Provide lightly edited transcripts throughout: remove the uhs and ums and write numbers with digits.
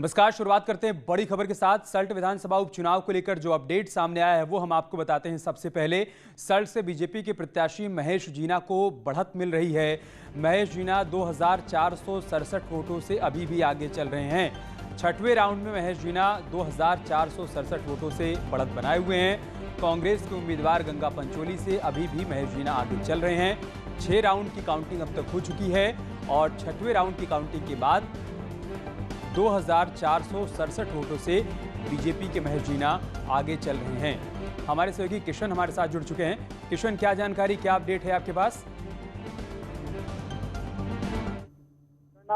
नमस्कार। शुरुआत करते हैं बड़ी खबर के साथ। सल्ट विधानसभा उपचुनाव को लेकर जो अपडेट सामने आया है वो हम आपको बताते हैं। सबसे पहले सल्ट से बीजेपी के प्रत्याशी महेश जीना को बढ़त मिल रही है। महेश जीना 2467 वोटों से अभी भी आगे चल रहे हैं। छठवें राउंड में महेश जीना 2467 वोटों से बढ़त बनाए हुए हैं। कांग्रेस के उम्मीदवार गंगा पंचोली से अभी भी महेश जीना आगे चल रहे हैं। 6 राउंड की काउंटिंग अब तक हो चुकी है और छठवें राउंड की काउंटिंग के बाद 2467 वोटों से बीजेपी के महेश जीना आगे चल रहे हैं। हमारे सहयोगी किशन हमारे साथ जुड़ चुके हैं। किशन, क्या जानकारी, क्या अपडेट है आपके पास?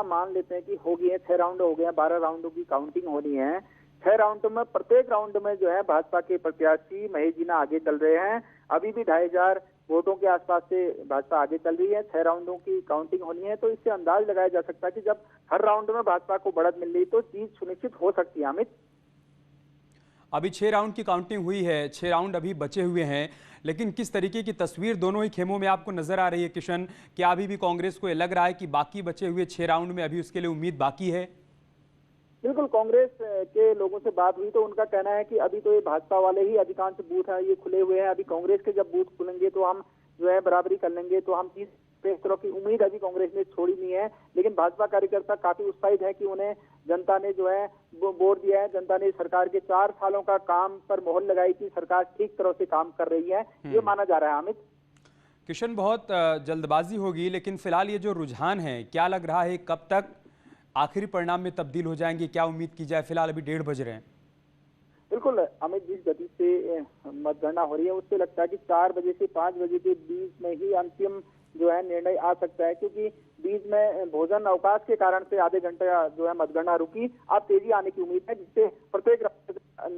मान लेते हैं कि हो गई है, 6 राउंड हो गए हैं, 12 राउंडों की काउंटिंग होनी है। 6 राउंडों में प्रत्येक राउंड में जो है भाजपा के प्रत्याशी महेश जीना आगे चल रहे हैं। अभी भी 2500 वोटों के आसपास से भाजपा आगे चल रही है। 6 राउंडों की काउंटिंग होनी है, तो इससे अंदाज लगाया जा सकता है कि जब हर राउंड में भाजपा को बढ़त मिल रही तो जीत सुनिश्चित हो सकती है। अमित, अभी 6 राउंड की काउंटिंग हुई है, 6 राउंड अभी बचे हुए हैं, लेकिन किस तरीके की तस्वीर दोनों ही खेमों में आपको नजर आ रही है किशन? क्या अभी भी कांग्रेस को लग रहा है कि बाकी बचे हुए 6 राउंड में अभी उसके लिए उम्मीद बाकी है? बिल्कुल, कांग्रेस के लोगों से बात हुई तो उनका कहना है कि अभी तो ये भाजपा वाले ही अधिकांश बूथ हैं, ये खुले हुए हैं। अभी कांग्रेस के जब बूथ खुलेंगे तो हम जो है बराबरी कर लेंगे, तो हम इस तरह की उम्मीद अभी कांग्रेस ने छोड़ी नहीं है। लेकिन भाजपा कार्यकर्ता काफी उत्साहित है कि उन्हें जनता ने जो है वो वोट दिया है। जनता ने सरकार के 4 सालों का काम पर मोहर लगाई कि सरकार ठीक तरह से काम कर रही है, ये माना जा रहा है। अमित, किशन, बहुत जल्दबाजी होगी, लेकिन फिलहाल ये जो रुझान है, क्या लग रहा है कब तक आखिरी परिणाम में तब्दील हो जाएंगे? क्या उम्मीद की जाए? फिलहाल अभी 1:30 बज रहे हैं। बिल्कुल अमित, जिस गति से मतगणना हो रही है उससे लगता है कि 4 बजे से 5 बजे के बीच में ही अंतिम जो है निर्णय आ सकता है, क्योंकि बीच में भोजन अवकाश के कारण से आधे घंटे जो है मतगणना रुकी। अब तेजी आने की उम्मीद है, जिससे प्रत्येक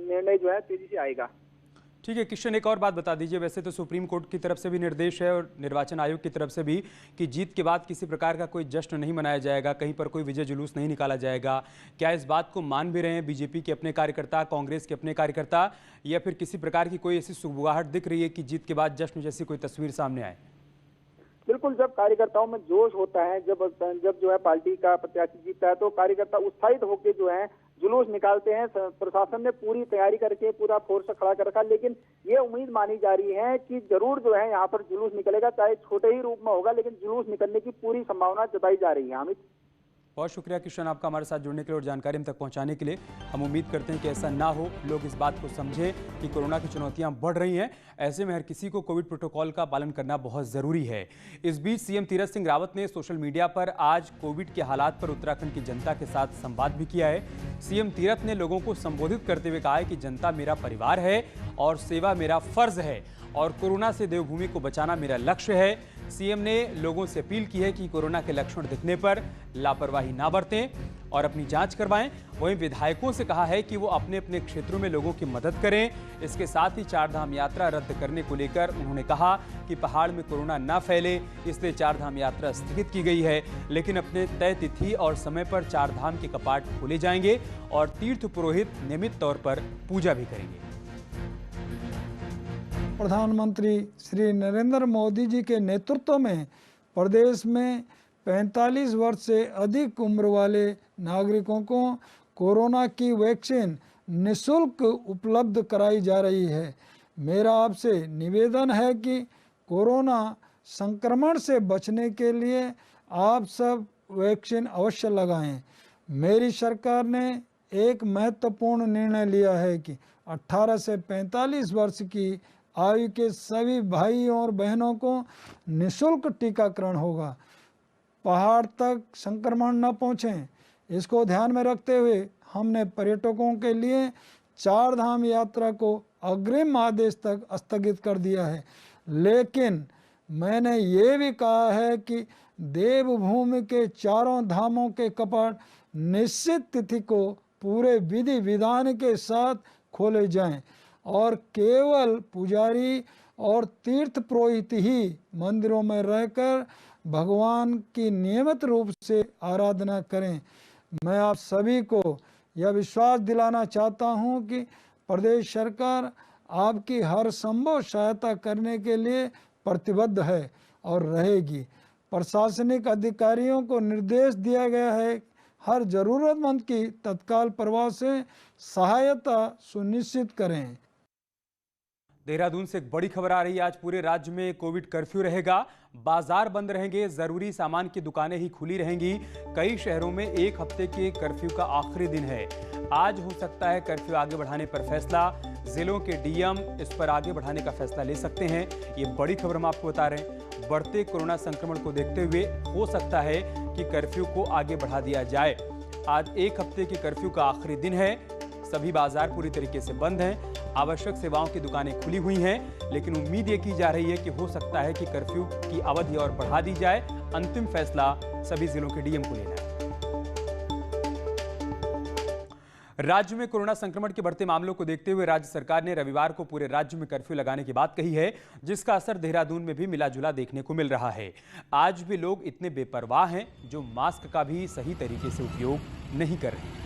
निर्णय जो है तेजी से आएगा। ठीक है किशन, एक और बात बता दीजिए। वैसे तो सुप्रीम कोर्ट की तरफ से भी निर्देश है और निर्वाचन आयोग की तरफ से भी कि जीत के बाद किसी प्रकार का कोई जश्न नहीं मनाया जाएगा, कहीं पर कोई विजय जुलूस नहीं निकाला जाएगा। क्या इस बात को मान भी रहे हैं बीजेपी के अपने कार्यकर्ता, कांग्रेस के अपने कार्यकर्ता, या फिर किसी प्रकार की कोई ऐसी सुगबुगाहट दिख रही है कि जीत के बाद जश्न जैसी कोई तस्वीर सामने आए? बिल्कुल, जब कार्यकर्ताओं में जोश होता है, जब जो है पार्टी का प्रत्याशी जीतता है तो कार्यकर्ता उत्साहित होकर जो है जुलूस निकालते हैं। प्रशासन ने पूरी तैयारी करके पूरा फोर्स खड़ा कर रखा, लेकिन ये उम्मीद मानी जा रही है कि जरूर जो है यहाँ पर जुलूस निकलेगा, चाहे छोटे ही रूप में होगा, लेकिन जुलूस निकलने की पूरी संभावना जताई जा रही है। अमित, बहुत शुक्रिया किशन आपका हमारे साथ जुड़ने के लिए और जानकारी हम तक पहुंचाने के लिए। हम उम्मीद करते हैं कि ऐसा ना हो, लोग इस बात को समझें कि कोरोना की चुनौतियां बढ़ रही हैं। ऐसे में हर किसी को कोविड प्रोटोकॉल का पालन करना बहुत ज़रूरी है। इस बीच सीएम तीरथ सिंह रावत ने सोशल मीडिया पर आज कोविड के हालात पर उत्तराखंड की जनता के साथ संवाद भी किया है। सीएम तीरथ ने लोगों को संबोधित करते हुए कहा है कि जनता मेरा परिवार है और सेवा मेरा फर्ज है और कोरोना से देवभूमि को बचाना मेरा लक्ष्य है। सीएम ने लोगों से अपील की है कि कोरोना के लक्षण दिखने पर लापरवाही ना बरतें और अपनी जांच करवाएं। वहीं विधायकों से कहा है कि वो अपने अपने क्षेत्रों में लोगों की मदद करें। इसके साथ ही 4 धाम यात्रा रद्द करने को लेकर उन्होंने कहा कि पहाड़ में कोरोना ना फैले, इसलिए 4 धाम यात्रा स्थगित की गई है, लेकिन अपने तय तिथि और समय पर 4 धाम के कपाट खोले जाएंगे और तीर्थ पुरोहित नियमित तौर पर पूजा भी करेंगे। प्रधानमंत्री श्री नरेंद्र मोदी जी के नेतृत्व में प्रदेश में 45 वर्ष से अधिक उम्र वाले नागरिकों को कोरोना की वैक्सीन निःशुल्क उपलब्ध कराई जा रही है। मेरा आपसे निवेदन है कि कोरोना संक्रमण से बचने के लिए आप सब वैक्सीन अवश्य लगाएं। मेरी सरकार ने एक महत्वपूर्ण निर्णय लिया है कि 18 से 45 वर्ष की आयु के सभी भाइयों और बहनों को निःशुल्क टीकाकरण होगा। पहाड़ तक संक्रमण न पहुँचे, इसको ध्यान में रखते हुए हमने पर्यटकों के लिए 4 धाम यात्रा को अग्रिम आदेश तक स्थगित कर दिया है। लेकिन मैंने ये भी कहा है कि देवभूमि के 4 धामों के कपाट निश्चित तिथि को पूरे विधि विधान के साथ खोले जाएं और केवल पुजारी और तीर्थ पुरोहित ही मंदिरों में रहकर भगवान की नियमित रूप से आराधना करें। मैं आप सभी को यह विश्वास दिलाना चाहता हूं कि प्रदेश सरकार आपकी हर संभव सहायता करने के लिए प्रतिबद्ध है और रहेगी। प्रशासनिक अधिकारियों को निर्देश दिया गया है, हर जरूरतमंद की तत्काल प्रभाव से सहायता सुनिश्चित करें। देहरादून से एक बड़ी खबर आ रही है। आज पूरे राज्य में कोविड कर्फ्यू रहेगा। बाजार बंद रहेंगे, जरूरी सामान की दुकानें ही खुली रहेंगी। कई शहरों में एक हफ्ते के कर्फ्यू का आखिरी दिन है। आज हो सकता है कर्फ्यू आगे बढ़ाने पर फैसला। जिलों के डीएम इस पर आगे बढ़ाने का फैसला ले सकते हैं। ये बड़ी खबर हम आपको बता रहे हैं। बढ़ते कोरोना संक्रमण को देखते हुए हो सकता है कि कर्फ्यू को आगे बढ़ा दिया जाए। आज एक हफ्ते के कर्फ्यू का आखिरी दिन है। सभी बाजार पूरी तरीके से बंद हैं। आवश्यक सेवाओं की दुकानें खुली हुई हैं, लेकिन उम्मीद ये की जा रही है कि हो सकता है कि कर्फ्यू की अवधि और बढ़ा दी जाए। अंतिम फैसला सभी जिलों के डीएम को लेना है। राज्य में कोरोना संक्रमण के बढ़ते मामलों को देखते हुए राज्य सरकार ने रविवार को पूरे राज्य में कर्फ्यू लगाने की बात कही है, जिसका असर देहरादून में भी मिला जुला देखने को मिल रहा है। आज भी लोग इतने बेपरवाह हैं जो मास्क का भी सही तरीके से उपयोग नहीं कर रहे हैं।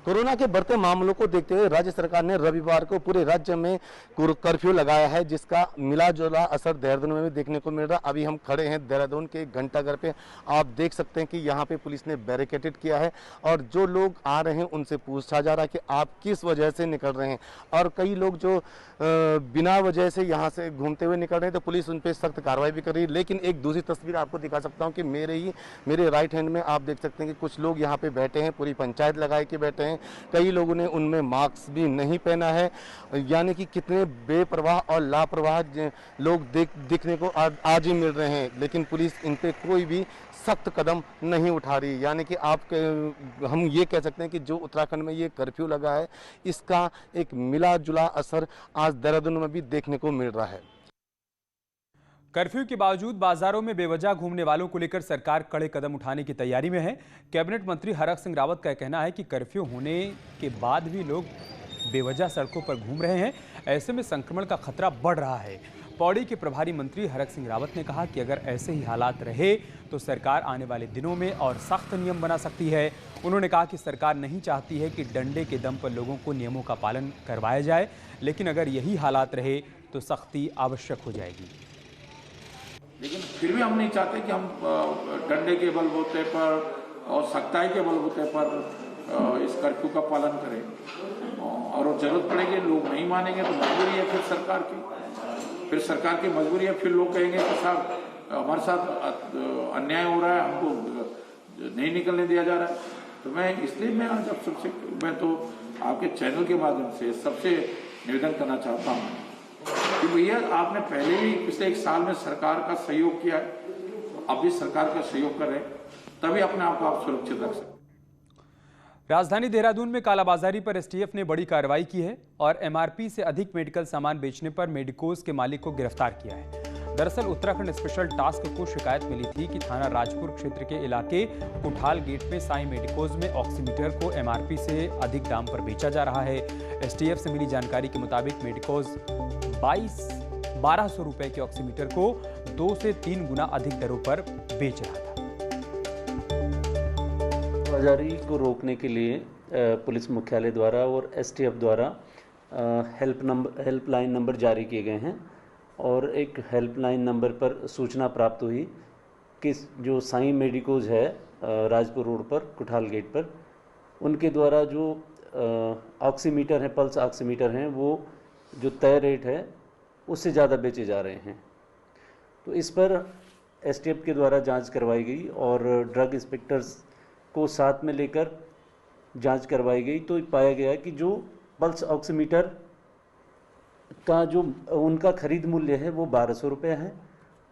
कोरोना के बढ़ते मामलों को देखते हुए राज्य सरकार ने रविवार को पूरे राज्य में कर्फ्यू लगाया है, जिसका मिला जुला असर देहरादून में भी देखने को मिल रहा। अभी हम खड़े हैं देहरादून के घंटाघर पे। आप देख सकते हैं कि यहाँ पे पुलिस ने बैरिकेडेड किया है और जो लोग आ रहे हैं उनसे पूछा जा रहा है कि आप किस वजह से निकल रहे हैं। और कई लोग जो बिना वजह से यहाँ से घूमते हुए निकल रहे हैं तो पुलिस उन पर सख्त कार्रवाई भी कर रही है। लेकिन एक दूसरी तस्वीर आपको दिखा सकता हूँ कि मेरे राइट हैंड में आप देख सकते हैं कि कुछ लोग यहाँ पे बैठे हैं, पूरी पंचायत लगाए के बैठे हैं। कई लोगों ने उनमें मास्क भी नहीं पहना है। यानी कि कितने बेपरवाह और लापरवाह लोग दिखने को आज ही मिल रहे हैं, लेकिन पुलिस इन पे कोई भी सख्त कदम नहीं उठा रही। यानी कि हम ये कह सकते हैं कि जो उत्तराखंड में ये कर्फ्यू लगा है, इसका एक मिला जुला असर आज देहरादून में भी देखने को मिल रहा है। कर्फ्यू के बावजूद बाजारों में बेवजह घूमने वालों को लेकर सरकार कड़े कदम उठाने की तैयारी में है। कैबिनेट मंत्री हरक सिंह रावत का कहना है कि कर्फ्यू होने के बाद भी लोग बेवजह सड़कों पर घूम रहे हैं। ऐसे में संक्रमण का खतरा बढ़ रहा है। पौड़ी के प्रभारी मंत्री हरक सिंह रावत ने कहा कि अगर ऐसे ही हालात रहे तो सरकार आने वाले दिनों में और सख्त नियम बना सकती है। उन्होंने कहा कि सरकार नहीं चाहती है कि डंडे के दम पर लोगों को नियमों का पालन करवाया जाए, लेकिन अगर यही हालात रहे तो सख्ती आवश्यक हो जाएगी। लेकिन फिर भी हम नहीं चाहते कि हम डंडे के बलबूते पर और सख्ताई के बलबूते पर इस कर्फ्यू का पालन करें। और जरूरत पड़ेगी, लोग नहीं मानेंगे तो मजबूरी है फिर सरकार की मजबूरी है। फिर लोग कहेंगे कि साहब हमारे साथ अन्याय हो रहा है, हमको नहीं निकलने दिया जा रहा है। तो मैं तो आपके चैनल के माध्यम से सबसे निवेदन करना चाहता हूँ कि भैया आपने पहले भी पिछले एक साल में सरकार का सहयोग किया है, अब भी सरकार का सहयोग करें, तभी अपने आप को आप सुरक्षित रख सकते। राजधानी देहरादून में कालाबाजारी पर एसटीएफ ने बड़ी कार्रवाई की है और एमआरपी से अधिक मेडिकल सामान बेचने पर मेडिकोज के मालिक को गिरफ्तार किया है। दरअसल उत्तराखंड स्पेशल टास्क को शिकायत मिली थी कि थाना राजपुर क्षेत्र के इलाके कुठाल गेट में साई मेडिकोज में ऑक्सीमीटर को एमआरपी से अधिक दाम पर बेचा जा रहा है। एसटीएफ से मिली जानकारी के मुताबिक मेडिकोज 1200 रुपए के ऑक्सीमीटर को 2 से 3 गुना अधिक दरों पर बेच रहा था। बाजारी को रोकने के लिए पुलिस मुख्यालय द्वारा और एसटीएफ द्वारा हेल्पलाइन नंबर जारी किए गए हैं और एक हेल्पलाइन नंबर पर सूचना प्राप्त हुई कि जो साई मेडिकोज है राजपुर रोड पर कुठाल गेट पर, उनके द्वारा जो ऑक्सीमीटर है, पल्स ऑक्सीमीटर हैं, वो जो तय रेट है उससे ज़्यादा बेचे जा रहे हैं। तो इस पर एसटीएफ के द्वारा जांच करवाई गई और ड्रग इंस्पेक्टर्स को साथ में लेकर जांच करवाई गई तो पाया गया कि जो पल्स ऑक्सीमीटर का जो उनका खरीद मूल्य है वो 1200 रुपये है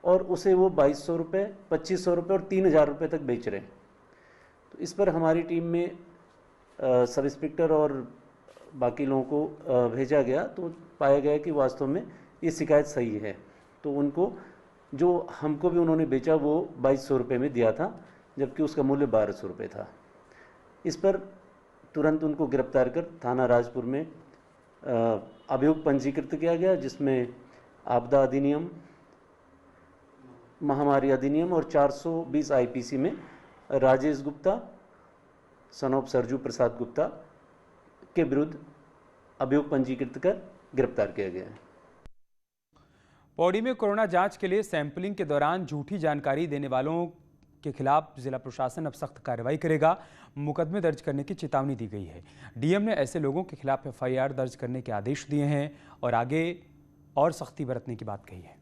और उसे वो 2200 रुपये, 2500 रुपये और 3000 रुपये तक बेच रहे हैं। तो इस पर हमारी टीम में सब इंस्पेक्टर और बाकी लोगों को भेजा गया तो पाया गया कि वास्तव में ये शिकायत सही है। तो उनको जो हमको भी उन्होंने बेचा वो 2200 रुपये में दिया था, जबकि उसका मूल्य 1200 रुपये था। इस पर तुरंत उनको गिरफ्तार कर थाना राजपुर में अभियोग पंजीकृत किया गया, जिसमें आपदा अधिनियम, महामारी अधिनियम और 420 आईपीसी में राजेश गुप्ता सन ऑफ सरजू प्रसाद गुप्ता के विरुद्ध अभियोग पंजीकृत कर गिरफ्तार किया गया है। पौड़ी में कोरोना जांच के लिए सैंपलिंग के दौरान झूठी जानकारी देने वालों के खिलाफ जिला प्रशासन अब सख्त कार्रवाई करेगा। मुकदमे दर्ज करने की चेतावनी दी गई है। डीएम ने ऐसे लोगों के खिलाफ एफआईआर दर्ज करने के आदेश दिए हैं और आगे और सख्ती बरतने की बात कही है।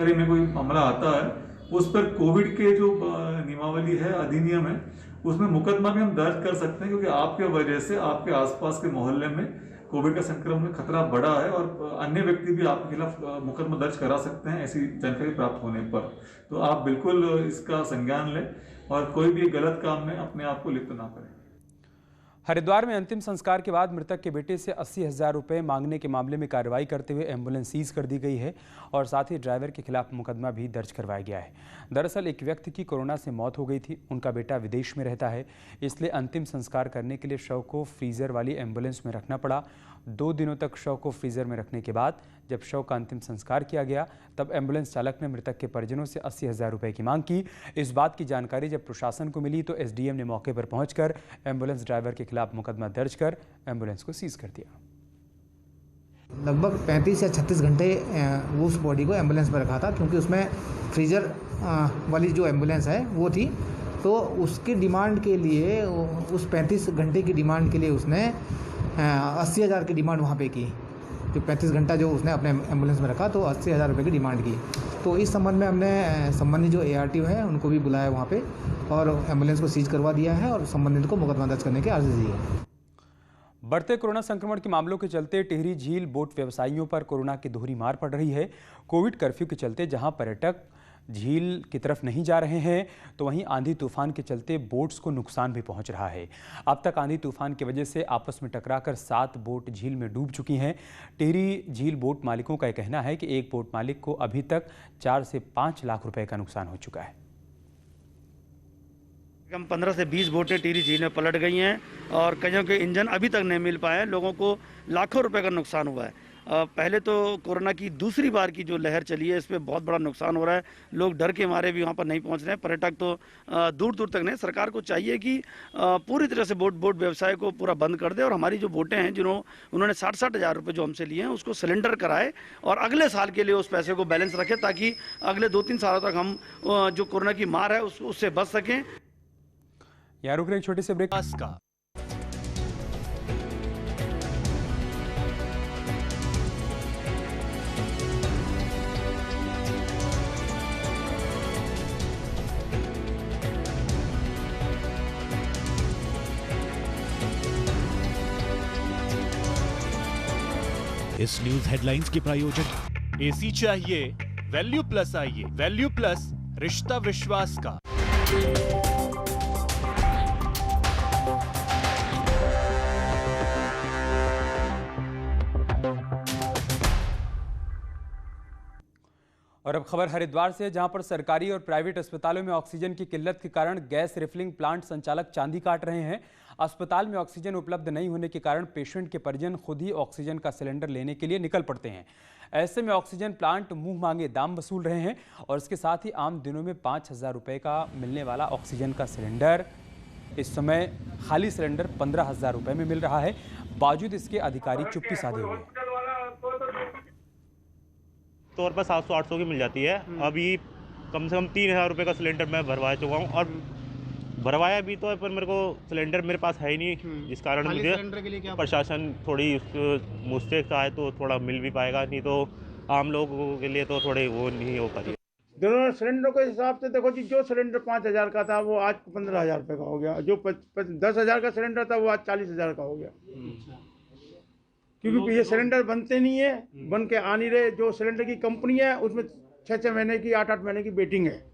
में कोई मामला आता है उस पर कोविड के जो नियमावली है, अधिनियम है, उसमें मुकदमा भी हम दर्ज कर सकते हैं, क्योंकि आपके वजह से आपके आसपास के मोहल्ले में कोविड का संक्रमण में खतरा बढ़ा है और अन्य व्यक्ति भी आपके खिलाफ मुकदमा दर्ज करा सकते हैं ऐसी जानकारी प्राप्त होने पर। तो आप बिल्कुल इसका संज्ञान लें और कोई भी गलत काम में अपने आप को लिप्त ना करें। हरिद्वार में अंतिम संस्कार के बाद मृतक के बेटे से 80,000 रुपये मांगने के मामले में कार्रवाई करते हुए एम्बुलेंस सीज कर दी गई है और साथ ही ड्राइवर के खिलाफ मुकदमा भी दर्ज करवाया गया है। दरअसल एक व्यक्ति की कोरोना से मौत हो गई थी। उनका बेटा विदेश में रहता है, इसलिए अंतिम संस्कार करने के लिए शव को फ्रीजर वाली एम्बुलेंस में रखना पड़ा। 2 दिनों तक शव को फ्रीजर में रखने के बाद जब शव का अंतिम संस्कार किया गया तब एम्बुलेंस चालक ने मृतक के परिजनों से 80,000 रुपये की मांग की। इस बात की जानकारी जब प्रशासन को मिली तो एसडीएम ने मौके पर पहुंचकर एम्बुलेंस ड्राइवर के खिलाफ मुकदमा दर्ज कर एम्बुलेंस को सीज कर दिया। लगभग 35 या 36 घंटे वो उस बॉडी को एम्बुलेंस में रखा था, क्योंकि उसमें फ्रीजर वाली जो एम्बुलेंस है वो थी। तो उसकी डिमांड के लिए, उस 35 घंटे की डिमांड के लिए उसने 80,000 की डिमांड वहाँ पे की। जो 35 घंटा जो उसने अपने एम्बुलेंस में रखा तो 80,000 रुपये की डिमांड की। तो इस संबंध में हमने संबंधित जो ARTO है उनको भी बुलाया वहाँ पे और एम्बुलेंस को सीज करवा दिया है और संबंधित को मुकदमा दर्ज करने की आदेश दिए है। बढ़ते कोरोना संक्रमण के मामलों के चलते टिहरी झील बोट व्यवसायियों पर कोरोना की दोहरी मार पड़ रही है। कोविड कर्फ्यू के चलते जहां पर्यटक झील की तरफ नहीं जा रहे हैं तो वहीं आंधी तूफान के चलते बोट्स को नुकसान भी पहुंच रहा है। अब तक आंधी तूफान की वजह से आपस में टकराकर 7 बोट झील में डूब चुकी हैं। टिहरी झील बोट मालिकों का कहना है कि एक बोट मालिक को अभी तक 4 से 5 लाख रुपए का नुकसान हो चुका है। कम 15 से 20 बोटें टिहरी झील में पलट गई हैं और कईयों के इंजन अभी तक नहीं मिल पाए हैं। लोगों को लाखों रुपए का नुकसान हुआ है। पहले तो कोरोना की दूसरी बार की जो लहर चली है, इसमें बहुत बड़ा नुकसान हो रहा है। लोग डर के मारे भी वहाँ पर नहीं पहुँच रहे हैं। पर्यटक तो दूर दूर तक नहीं। सरकार को चाहिए कि पूरी तरह से बोट व्यवसाय को पूरा बंद कर दे और हमारी जो बोटें हैं उन्होंने 60-60 हज़ार रुपये जो हमसे लिए हैं उसको सिलेंडर कराए और अगले साल के लिए उस पैसे को बैलेंस रखें, ताकि अगले 2-3 सालों तक हम जो कोरोना की मार है उससे बच सकें। यहाँ रुक रहे एक छोटे से ब्रेक का। इस न्यूज हेडलाइंस के प्रायोजक एसी चाहिए वैल्यू प्लस आइए। वैल्यू प्लस रिश्ता विश्वास का। और अब खबर हरिद्वार से, जहां पर सरकारी और प्राइवेट अस्पतालों में ऑक्सीजन की किल्लत के कारण गैस रिफिलिंग प्लांट संचालक चांदी काट रहे हैं। अस्पताल में ऑक्सीजन उपलब्ध नहीं होने के कारण पेशेंट के परिजन खुद ही ऑक्सीजन का सिलेंडर लेने के लिए निकल पड़ते हैं। ऐसे में ऑक्सीजन प्लांट मुंह मांगे दाम वसूल रहे हैं और इसके साथ ही आम दिनों में 5,000 रुपये का मिलने वाला ऑक्सीजन का सिलेंडर इस समय खाली सिलेंडर 15,000 रुपये में मिल रहा है। बावजूद इसके अधिकारी चुप्पी साधे हुए हैं। तौर पर 700-800 की मिल जाती है। अभी कम से कम 3,000 रुपये का सिलेंडर मैं भरवा चुका हूँ और भरवाया भी तो है, पर मेरे को सिलेंडर मेरे पास है ही नहीं, जिस कारण मुझे प्रशासन थोड़ी मुझसे चाहे तो थोड़ा मिल भी पाएगा, नहीं तो आम लोगों के लिए तो थोड़े वो नहीं हो पा रही। दोनों सिलेंडर के हिसाब से देखो जी, जो सिलेंडर 5,000 का था वो आज 15,000 रुपये का हो गया, जो 10,000 का सिलेंडर था वो आज 40,000 का हो गया। क्योंकि ये सिलेंडर बनते नहीं है, बन के आ नहीं रहे। जो सिलेंडर की कंपनी है उसमें 6-6 महीने की 8-8 महीने की वेटिंग है।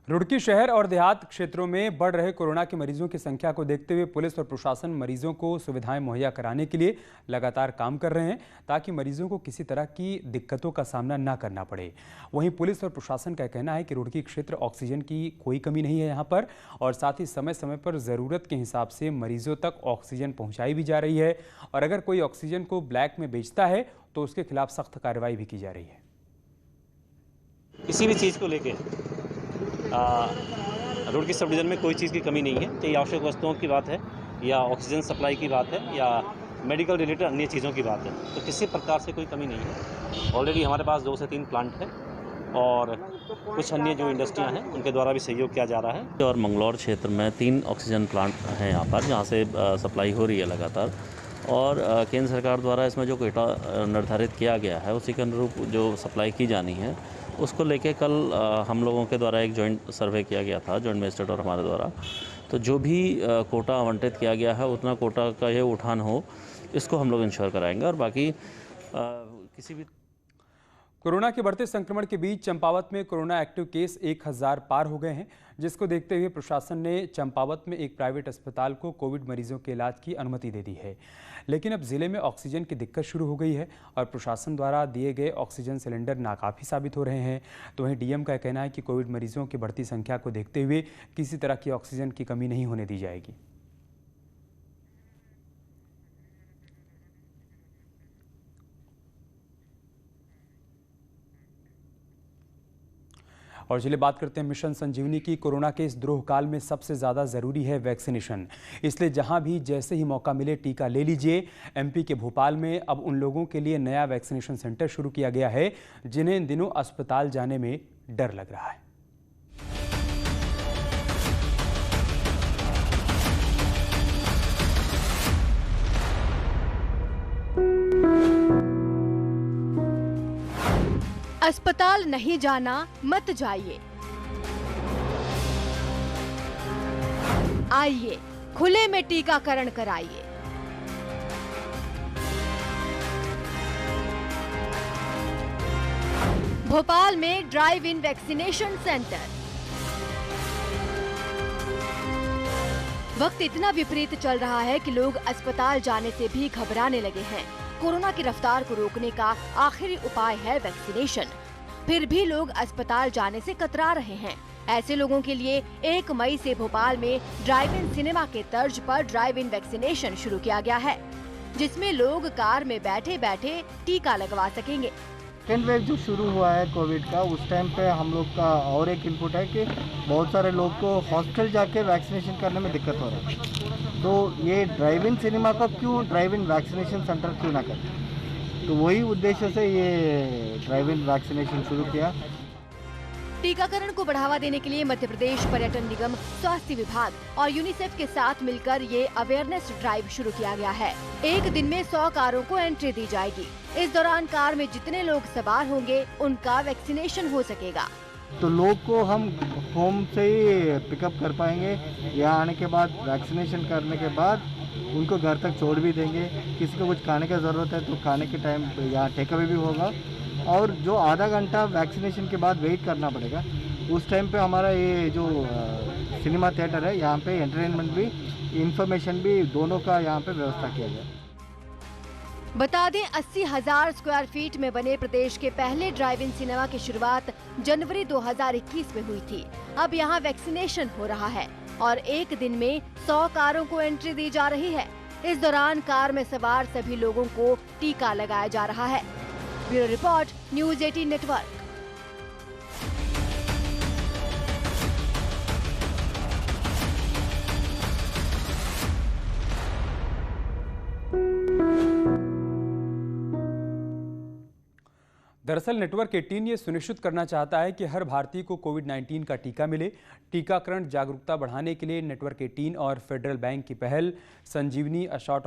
रुड़की शहर और देहात क्षेत्रों में बढ़ रहे कोरोना के मरीजों की संख्या को देखते हुए पुलिस और प्रशासन मरीजों को सुविधाएं मुहैया कराने के लिए लगातार काम कर रहे हैं, ताकि मरीजों को किसी तरह की दिक्कतों का सामना ना करना पड़े। वहीं पुलिस और प्रशासन का कहना है कि रुड़की क्षेत्र ऑक्सीजन की कोई कमी नहीं है यहाँ पर, और साथ ही समय समय पर ज़रूरत के हिसाब से मरीजों तक ऑक्सीजन पहुँचाई भी जा रही है, और अगर कोई ऑक्सीजन को ब्लैक में बेचता है तो उसके खिलाफ सख्त कार्रवाई भी की जा रही है। किसी भी चीज़ को लेके रुड़की सब डिवीज़न में कोई चीज़ की कमी नहीं है, चाहे आवश्यक वस्तुओं की बात है या ऑक्सीजन सप्लाई की बात है या मेडिकल रिलेटेड अन्य चीज़ों की बात है, तो किसी प्रकार से कोई कमी नहीं है। ऑलरेडी हमारे पास 2 से 3 प्लांट है और कुछ अन्य जो इंडस्ट्रियां हैं उनके द्वारा भी सहयोग किया जा रहा है। और मंगलौर क्षेत्र में 3 ऑक्सीजन प्लांट हैं यहाँ पर, जहाँ से सप्लाई हो रही है लगातार। और केंद्र सरकार द्वारा इसमें जो कोटा निर्धारित किया गया है उसी के अनुरूप जो सप्लाई की जानी है उसको लेके कल हम लोगों के द्वारा एक जॉइंट सर्वे किया गया था, जॉइंट मजिस्ट्रेट और हमारे द्वारा। तो जो भी कोटा आवंटित किया गया है उतना कोटा का ये उठान हो, इसको हम लोग इंश्योर कराएंगे। और बाकी किसी भी कोरोना के बढ़ते संक्रमण के बीच चंपावत में कोरोना एक्टिव केस 1000 पार हो गए हैं, जिसको देखते हुए प्रशासन ने चंपावत में एक प्राइवेट अस्पताल को कोविड मरीजों के इलाज की अनुमति दे दी है। लेकिन अब जिले में ऑक्सीजन की दिक्कत शुरू हो गई है और प्रशासन द्वारा दिए गए ऑक्सीजन सिलेंडर नाकाफी साबित हो रहे हैं। तो वहीं डीएम का कहना है कि कोविड मरीजों की बढ़ती संख्या को देखते हुए किसी तरह की ऑक्सीजन की कमी नहीं होने दी जाएगी। और चलिए बात करते हैं मिशन संजीवनी की। कोरोना के इस द्रोह काल में सबसे ज़्यादा ज़रूरी है वैक्सीनेशन, इसलिए जहां भी जैसे ही मौका मिले टीका ले लीजिए। एमपी के भोपाल में अब उन लोगों के लिए नया वैक्सीनेशन सेंटर शुरू किया गया है जिन्हें इन दिनों अस्पताल जाने में डर लग रहा है। अस्पताल नहीं जाना मत जाइए, आइए खुले में टीकाकरण कराइए। भोपाल में ड्राइव इन वैक्सीनेशन सेंटर। वक्त इतना विपरीत चल रहा है कि लोग अस्पताल जाने से भी घबराने लगे हैं। कोरोना की रफ्तार को रोकने का आखिरी उपाय है वैक्सीनेशन, फिर भी लोग अस्पताल जाने से कतरा रहे हैं। ऐसे लोगों के लिए 1 मई से भोपाल में ड्राइव इन सिनेमा के तर्ज पर ड्राइव इन वैक्सीनेशन शुरू किया गया है, जिसमें लोग कार में बैठे बैठे टीका लगवा सकेंगे। सेकेंड वेव जो शुरू हुआ है कोविड का, उस टाइम पे हम लोग का और एक इनपुट है कि बहुत सारे लोग को हॉस्पिटल जाके वैक्सीनेशन करने में दिक्कत हो रहा है। तो ये ड्राइव इन सिनेमा का क्यों ड्राइव इन वैक्सीनेशन सेंटर क्यों ना करें, तो वही उद्देश्य से ये ड्राइव इन वैक्सीनेशन शुरू किया। टीकाकरण को बढ़ावा देने के लिए मध्य प्रदेश पर्यटन निगम, स्वास्थ्य विभाग और यूनिसेफ के साथ मिलकर ये अवेयरनेस ड्राइव शुरू किया गया है। एक दिन में 100 कारों को एंट्री दी जाएगी। इस दौरान कार में जितने लोग सवार होंगे उनका वैक्सीनेशन हो सकेगा। तो लोग को हम होम से ही पिकअप कर पाएंगे। यहाँ आने के बाद वैक्सीनेशन करने के बाद उनको घर तक छोड़ भी देंगे। किसी को कुछ खाने की ज़रूरत है तो खाने के टाइम यहाँ टेक अवे भी होगा। और जो आधा घंटा वैक्सीनेशन के बाद वेट करना पड़ेगा, उस टाइम पे हमारा ये जो सिनेमा थिएटर है यहाँ पे एंटरटेनमेंट भी, इंफॉर्मेशन भी, दोनों का यहाँ पे व्यवस्था किया गया। बता दें 80,000 स्क्वायर फीट में बने प्रदेश के पहले ड्राइव इन सिनेमा की शुरुआत जनवरी 2021 में हुई थी। अब यहाँ वैक्सीनेशन हो रहा है और एक दिन में 100 कारों को एंट्री दी जा रही है। इस दौरान कार में सवार सभी लोगों को टीका लगाया जा रहा है। Bureau report, news 18 network. दरअसल नेटवर्क 18 ये सुनिश्चित करना चाहता है कि हर भारतीय को कोविड-19 का टीका मिले। टीकाकरण जागरूकता बढ़ाने के लिए नेटवर्क 18 और फेडरल बैंक की पहल संजीवनी अ शॉट